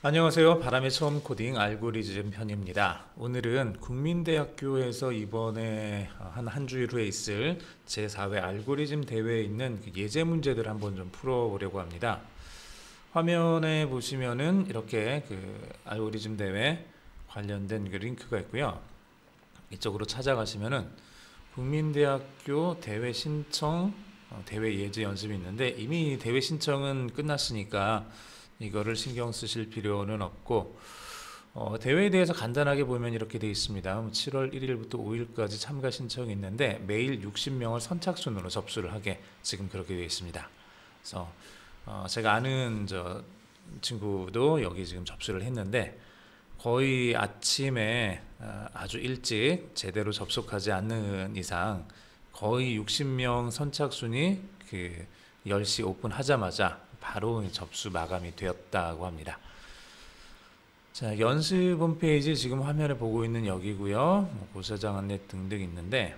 안녕하세요. 바람의 처음 코딩 알고리즘 편입니다. 오늘은 국민대학교에서 이번에 한 주일 후에 있을 제4회 알고리즘 대회에 있는 그 예제 문제들 한번 좀 풀어보려고 합니다. 화면에 보시면은 이렇게 그 알고리즘 대회 관련된 그 링크가 있고요. 이쪽으로 찾아가시면은 국민대학교 대회 신청 대회 예제 연습이 있는데 이미 대회 신청은 끝났으니까 이거를 신경 쓰실 필요는 없고 대회에 대해서 간단하게 보면 이렇게 되어 있습니다. 7월 1일부터 5일까지 참가 신청이 있는데 매일 60명을 선착순으로 접수를 하게 지금 그렇게 되어 있습니다. 그래서 제가 아는 저 친구도 여기 지금 접수를 했는데 거의 아침에 아주 일찍 제대로 접속하지 않는 이상 거의 60명 선착순이 그 10시 오픈하자마자 바로 접수 마감이 되었다고 합니다. 자, 연습 홈페이지 지금 화면에 보고 있는 여기고요. 고사장 안내 등등 있는데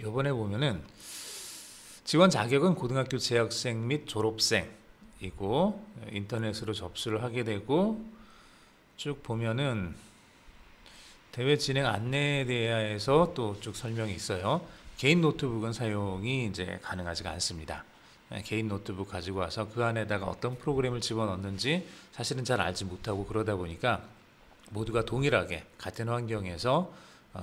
요번에 보면은 지원 자격은 고등학교 재학생 및 졸업생이고 인터넷으로 접수를 하게 되고 쭉 보면은 대회 진행 안내에 대해서 또 쭉 설명이 있어요. 개인 노트북은 사용이 이제 가능하지가 않습니다. 개인 노트북 가지고 와서 그 안에다가 어떤 프로그램을 집어넣는지 사실은 잘 알지 못하고 그러다 보니까 모두가 동일하게 같은 환경에서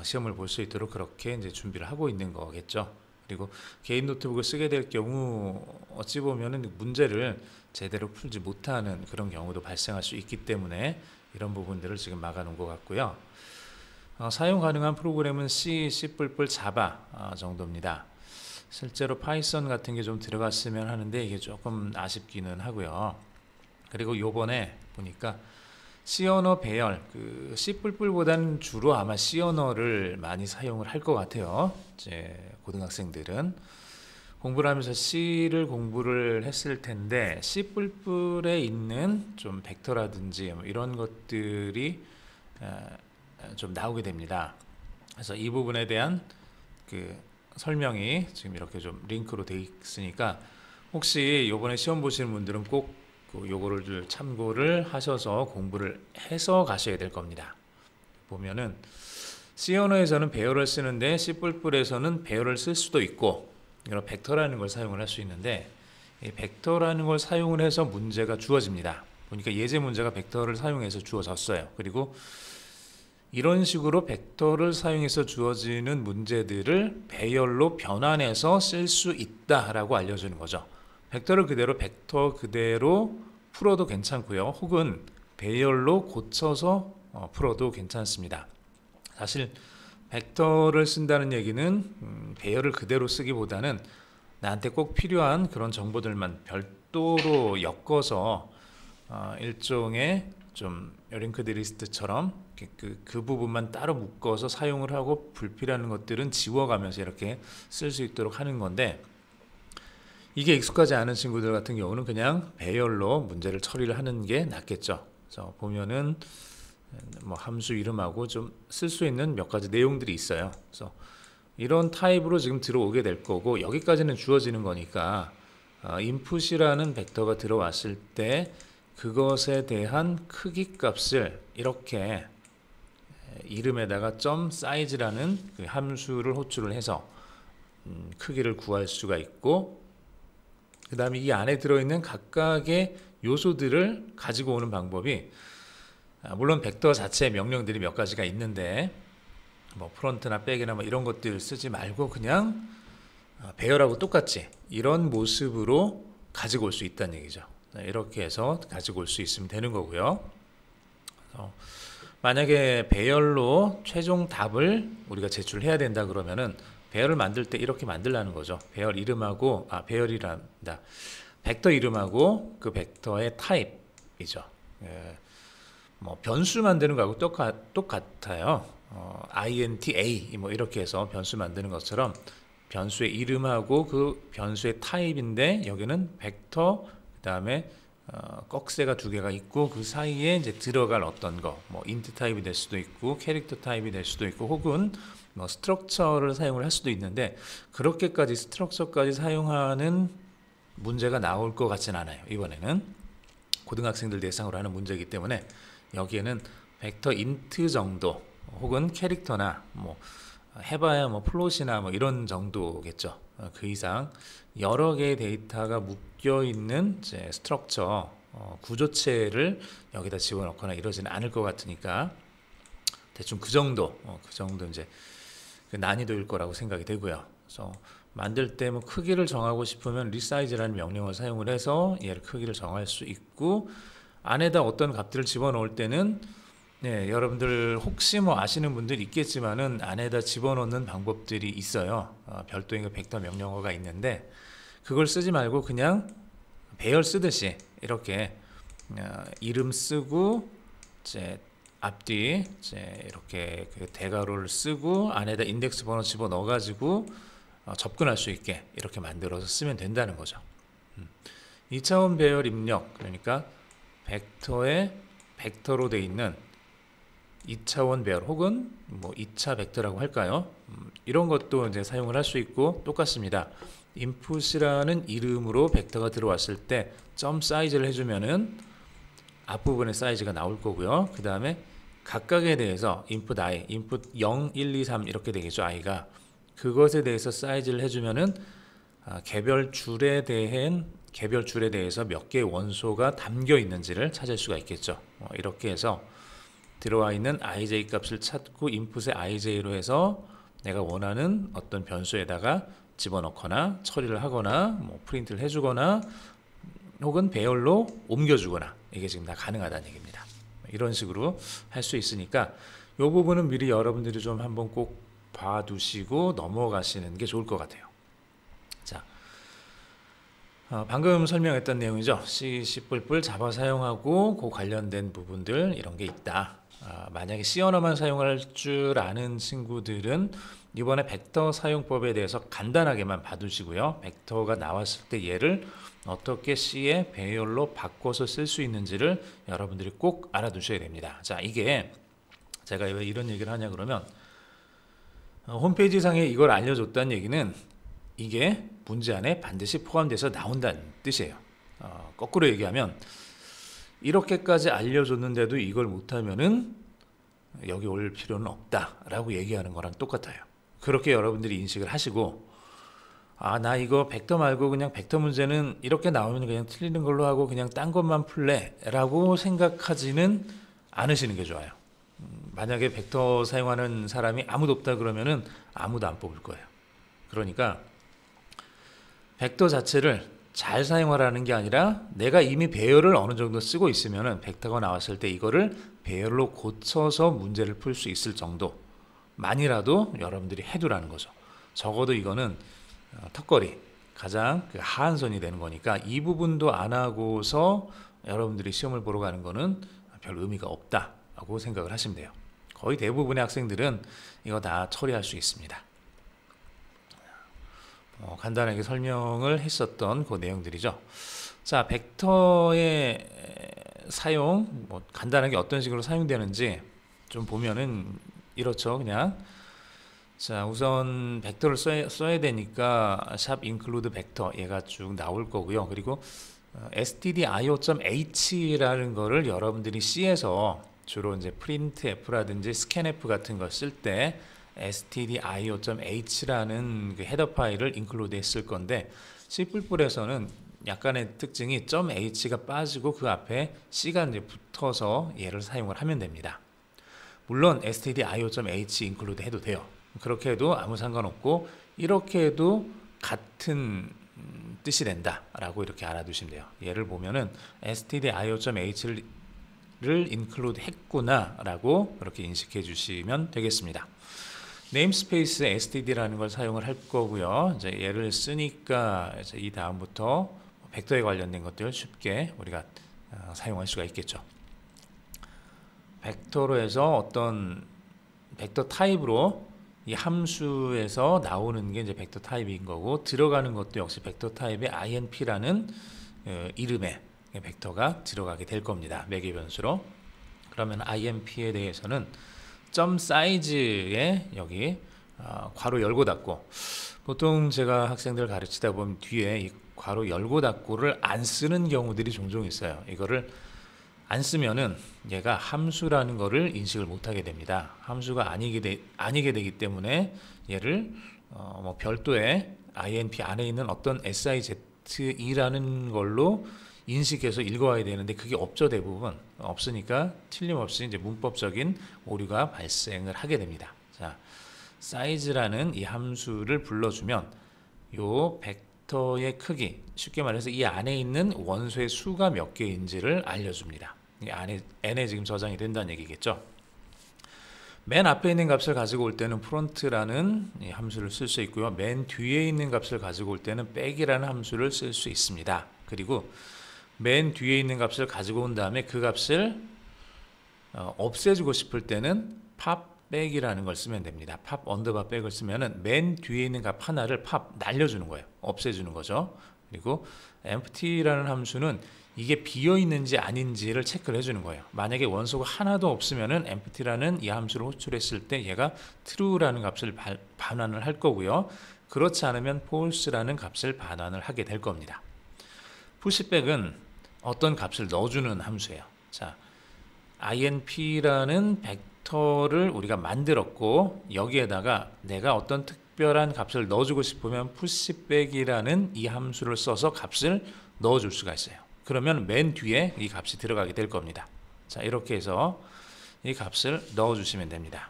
시험을 볼 수 있도록 그렇게 이제 준비를 하고 있는 거겠죠. 그리고 개인 노트북을 쓰게 될 경우 어찌 보면은 문제를 제대로 풀지 못하는 그런 경우도 발생할 수 있기 때문에 이런 부분들을 지금 막아놓은 것 같고요. 사용 가능한 프로그램은 C, C++, 자바 정도입니다. 실제로 파이썬 같은 게 좀 들어갔으면 하는데 이게 조금 아쉽기는 하고요. 그리고 요번에 보니까 C 언어 배열, 그 C++보다는 주로 아마 C 언어를 많이 사용을 할 것 같아요. 이제 고등학생들은 공부를 하면서 C를 공부를 했을 텐데 C++에 있는 좀 벡터라든지 뭐 이런 것들이 좀 나오게 됩니다. 그래서 이 부분에 대한 그 설명이 지금 이렇게 좀 링크로 되어 있으니까 혹시 요번에 시험 보시는 분들은 꼭 요거를 참고를 하셔서 공부를 해서 가셔야 될 겁니다. 보면은 C 언어에서는 배열을 쓰는데 C++에서는 배열을 쓸 수도 있고 이런 벡터라는 걸 사용을 할 수 있는데 이 벡터라는 걸 사용을 해서 문제가 주어집니다. 보니까 예제 문제가 벡터를 사용해서 주어졌어요. 그리고 이런 식으로 벡터를 사용해서 주어지는 문제들을 배열로 변환해서 쓸 수 있다라고 알려주는 거죠. 벡터를 그대로 벡터 그대로 풀어도 괜찮고요. 혹은 배열로 고쳐서 풀어도 괜찮습니다. 사실 벡터를 쓴다는 얘기는 배열을 그대로 쓰기보다는 나한테 꼭 필요한 그런 정보들만 별도로 엮어서 일종의 좀 링크드 리스트처럼 그 부분만 따로 묶어서 사용을 하고 불필요한 것들은 지워가면서 이렇게 쓸 수 있도록 하는 건데 이게 익숙하지 않은 친구들 같은 경우는 그냥 배열로 문제를 처리를 하는 게 낫겠죠. 그래서 보면은 뭐 함수 이름하고 좀 쓸 수 있는 몇 가지 내용들이 있어요. 그래서 이런 타입으로 지금 들어오게 될 거고 여기까지는 주어지는 거니까 인풋이라는 벡터가 들어왔을 때 그것에 대한 크기 값을 이렇게 이름에다가 점 사이즈라는 그 함수를 호출을 해서 크기를 구할 수가 있고 그 다음에 이 안에 들어있는 각각의 요소들을 가지고 오는 방법이 물론 벡터 자체의 명령들이 몇 가지가 있는데 뭐 프론트나 백이나 뭐 이런 것들 쓰지 말고 그냥 배열하고 똑같이 이런 모습으로 가지고 올 수 있다는 얘기죠. 이렇게 해서 가지고 올 수 있으면 되는 거고요. 만약에 배열로 최종 답을 우리가 제출해야 된다 그러면은 배열을 만들 때 이렇게 만들라는 거죠. 배열 이름하고 배열이란다. 벡터 이름하고 그 벡터의 타입이죠. 뭐 변수 만드는 거하고 똑같아요. int 뭐 이렇게 해서 변수 만드는 것처럼 변수의 이름하고 그 변수의 타입인데 여기는 벡터 그다음에 꺽쇠가 두 개가 있고 그 사이에 이제 들어갈 어떤 거, 뭐 int 타입이 될 수도 있고 캐릭터 타입이 될 수도 있고 혹은 뭐 스트럭처를 사용을 할 수도 있는데 그렇게까지 스트럭처까지 사용하는 문제가 나올 것 같진 않아요. 이번에는 고등학생들 대상으로 하는 문제이기 때문에 여기에는 벡터 인트 정도 혹은 캐릭터나 뭐 해봐야 뭐 플롯이나 뭐 이런 정도겠죠. 그 이상 여러 개의 데이터가 묶여 있는 이제 스트럭처 구조체를 여기다 집어넣거나 이러지는 않을 것 같으니까 대충 그 정도 이제 그 난이도일 거라고 생각이 되고요. 그래서 만들 때 뭐 크기를 정하고 싶으면 리사이즈라는 명령을 사용을 해서 얘를 크기를 정할 수 있고, 안에다 어떤 값들을 집어넣을 때는 여러분들 혹시 뭐 아시는 분들 있겠지만은 안에다 집어넣는 방법들이 있어요. 별도의 그 벡터 명령어가 있는데 그걸 쓰지 말고 그냥 배열 쓰듯이 이렇게 이름 쓰고 이제 앞뒤 이제 이렇게 그 대괄호를 쓰고 안에다 인덱스 번호 집어 넣어 가지고 접근할 수 있게 이렇게 만들어서 쓰면 된다는 거죠. 2차원 배열 입력, 그러니까 벡터에 벡터로 돼 있는 2차원 배열 혹은 뭐 2차 벡터라고 할까요? 이런 것도 이제 사용을 할 수 있고 똑같습니다. input이라는 이름으로 벡터가 들어왔을 때 점 사이즈를 해주면은 앞부분의 사이즈가 나올 거고요. 그 다음에 각각에 대해서 input i, input 0, 1, 2, 3 이렇게 되겠죠. i가 그것에 대해서 사이즈를 해주면은 개별 줄에 대해서 몇 개의 원소가 담겨 있는지를 찾을 수가 있겠죠. 이렇게 해서 들어와 있는 ij 값을 찾고 인풋에 ij로 해서 내가 원하는 어떤 변수에다가 집어넣거나 처리를 하거나 뭐 프린트를 해주거나 혹은 배열로 옮겨주거나 이게 지금 다 가능하다는 얘기입니다. 이런 식으로 할 수 있으니까 이 부분은 미리 여러분들이 좀 한번 꼭 봐두시고 넘어가시는 게 좋을 것 같아요. 자, 방금 설명했던 내용이죠. C, C++ 자바 사용하고 그 관련된 부분들 이런 게 있다. 만약에 C 언어만 사용할 줄 아는 친구들은 이번에 벡터 사용법에 대해서 간단하게만 봐두시고요. 벡터가 나왔을 때 얘를 어떻게 C의 배열로 바꿔서 쓸 수 있는지를 여러분들이 꼭 알아두셔야 됩니다. 자, 이게 제가 왜 이런 얘기를 하냐 그러면 홈페이지 상에 이걸 알려줬다는 얘기는 이게 문제 안에 반드시 포함돼서 나온다는 뜻이에요. 거꾸로 얘기하면 이렇게까지 알려줬는데도 이걸 못하면은 여기 올 필요는 없다라고 얘기하는 거랑 똑같아요. 그렇게 여러분들이 인식을 하시고 나 이거 벡터 말고 그냥 벡터 문제는 이렇게 나오면 그냥 틀리는 걸로 하고 그냥 딴 것만 풀래 라고 생각하지는 않으시는 게 좋아요. 만약에 벡터 사용하는 사람이 아무도 없다 그러면은 아무도 안 뽑을 거예요. 그러니까 벡터 자체를 잘 사용하라는 게 아니라 내가 이미 배열을 어느 정도 쓰고 있으면은 벡터가 나왔을 때 이거를 배열로 고쳐서 문제를 풀 수 있을 정도만이라도 여러분들이 해두라는 거죠. 적어도 이거는 턱걸이 가장 그 하한선이 되는 거니까 이 부분도 안 하고서 여러분들이 시험을 보러 가는 거는 별 의미가 없다라고 생각을 하시면 돼요. 거의 대부분의 학생들은 이거 다 처리할 수 있습니다. 간단하게 설명을 했었던 그 내용들이죠. 자, 벡터의 사용, 간단하게 어떤 식으로 사용되는지 좀 보면은 이렇죠. 그냥 자, 우선 벡터를 써야 되니까 샵 include vector 얘가 쭉 나올 거고요. 그리고 stdio.h라는 거를 여러분들이 C에서 주로 이제 printf라든지 scanf 같은 거 쓸 때 stdio.h라는 그 헤더 파일을 include 했을 건데 C++에서는 약간의 특징이 .h가 빠지고 그 앞에 C가 이제 붙어서 얘를 사용을 하면 됩니다. 물론 stdio.h include 해도 돼요. 그렇게 해도 아무 상관없고 이렇게 해도 같은 뜻이 된다라고 이렇게 알아두시면 돼요. 얘를 보면은 stdio.h를 include 했구나라고 그렇게 인식해 주시면 되겠습니다. 네임스페이스에 std라는 걸 사용을 할 거고요. 이제 얘를 쓰니까 이제 이 다음부터 벡터에 관련된 것들 쉽게 우리가 사용할 수가 있겠죠. 벡터로 해서 어떤 벡터 타입으로 이 함수에서 나오는 게 이제 벡터 타입인 거고 들어가는 것도 역시 벡터 타입의 inp라는 이름의 벡터가 들어가게 될 겁니다. 매개 변수로. 그러면 inp에 대해서는 점 사이즈에 여기 괄호 열고 닫고 보통 제가 학생들 가르치다 보면 뒤에 이 괄호 열고 닫고를 안 쓰는 경우들이 종종 있어요. 이거를 안 쓰면은 얘가 함수라는 거를 인식을 못하게 됩니다. 함수가 아니게 되기 때문에 얘를 뭐 별도의 INP 안에 있는 어떤 SIZE라는 걸로 인식해서 읽어와야 되는데 그게 없죠. 대부분 없으니까 틀림없이 이제 문법적인 오류가 발생을 하게 됩니다. 자, 사이즈라는 이 함수를 불러주면 요 벡터의 크기, 쉽게 말해서 이 안에 있는 원소의 수가 몇 개인지를 알려줍니다. 이 안에 n에 지금 저장이 된다는 얘기겠죠. 맨 앞에 있는 값을 가지고 올 때는 프론트라는 이 함수를 쓸 수 있고요. 맨 뒤에 있는 값을 가지고 올 때는 백이라는 함수를 쓸 수 있습니다. 그리고 맨 뒤에 있는 값을 가지고 온 다음에 그 값을 없애주고 싶을 때는 팝 백이라는 걸 쓰면 됩니다. 팝 언더바 백을 쓰면은 맨 뒤에 있는 값 하나를 팝 날려주는 거예요. 없애주는 거죠. 그리고 empty라는 함수는 이게 비어 있는지 아닌지를 체크를 해주는 거예요. 만약에 원소가 하나도 없으면은 empty라는 이 함수를 호출했을 때 얘가 true라는 값을 반환을 할 거고요. 그렇지 않으면 false라는 값을 반환을 하게 될 겁니다. pushback은 어떤 값을 넣어주는 함수예요. 자, INP라는 벡터를 우리가 만들었고 여기에다가 내가 어떤 특별한 값을 넣어주고 싶으면 pushback이라는 이 함수를 써서 값을 넣어줄 수가 있어요. 그러면 맨 뒤에 이 값이 들어가게 될 겁니다. 자, 이렇게 해서 이 값을 넣어주시면 됩니다.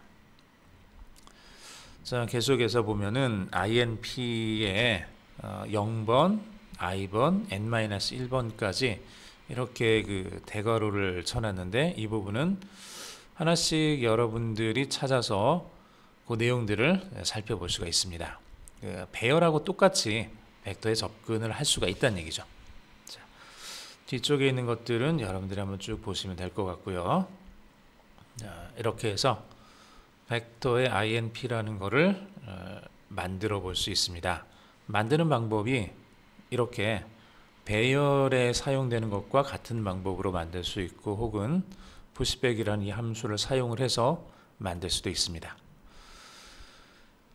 자, 계속해서 보면은 INP에 0번, i번, n-1번까지 이렇게 그 대괄호를 쳐놨는데 이 부분은 하나씩 여러분들이 찾아서 그 내용들을 살펴볼 수가 있습니다. 그 배열하고 똑같이 벡터에 접근을 할 수가 있다는 얘기죠. 자, 뒤쪽에 있는 것들은 여러분들이 한번 쭉 보시면 될 것 같고요. 자, 이렇게 해서 벡터의 INP라는 거를 만들어 볼 수 있습니다. 만드는 방법이 이렇게 배열에 사용되는 것과 같은 방법으로 만들 수 있고 혹은 pushback이라는 이 함수를 사용을 해서 만들 수도 있습니다.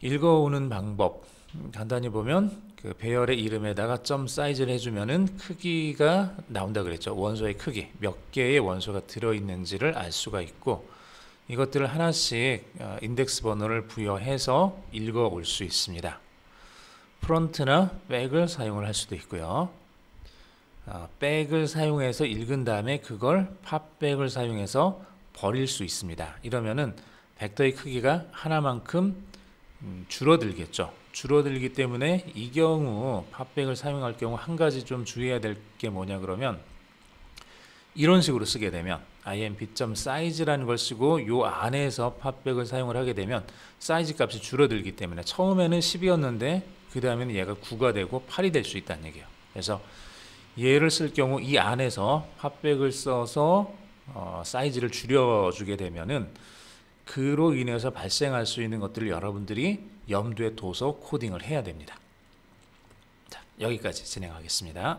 읽어오는 방법 간단히 보면 그 배열의 이름에다가 점 사이즈를 해주면은 크기가 나온다 그랬죠. 원소의 크기, 몇 개의 원소가 들어있는지를 알 수가 있고 이것들을 하나씩 인덱스 번호를 부여해서 읽어올 수 있습니다. 프론트나 백을 사용을 할 수도 있고요. 백을 사용해서 읽은 다음에 그걸 팝백을 사용해서 버릴 수 있습니다. 이러면은 벡터의 크기가 하나만큼 줄어들겠죠. 줄어들기 때문에 이 경우 팝백을 사용할 경우 한 가지 좀 주의해야 될 게 뭐냐 그러면 이런 식으로 쓰게 되면 INP.size라는 걸 쓰고 요 안에서 팝백을 사용을 하게 되면 사이즈 값이 줄어들기 때문에 처음에는 10이었는데 그 다음에는 얘가 9가 되고 8이 될 수 있다는 얘기예요. 그래서 얘를 쓸 경우 이 안에서 팝백을 써서 사이즈를 줄여주게 되면은 그로 인해서 발생할 수 있는 것들을 여러분들이 염두에 둬서 코딩을 해야 됩니다. 자, 여기까지 진행하겠습니다.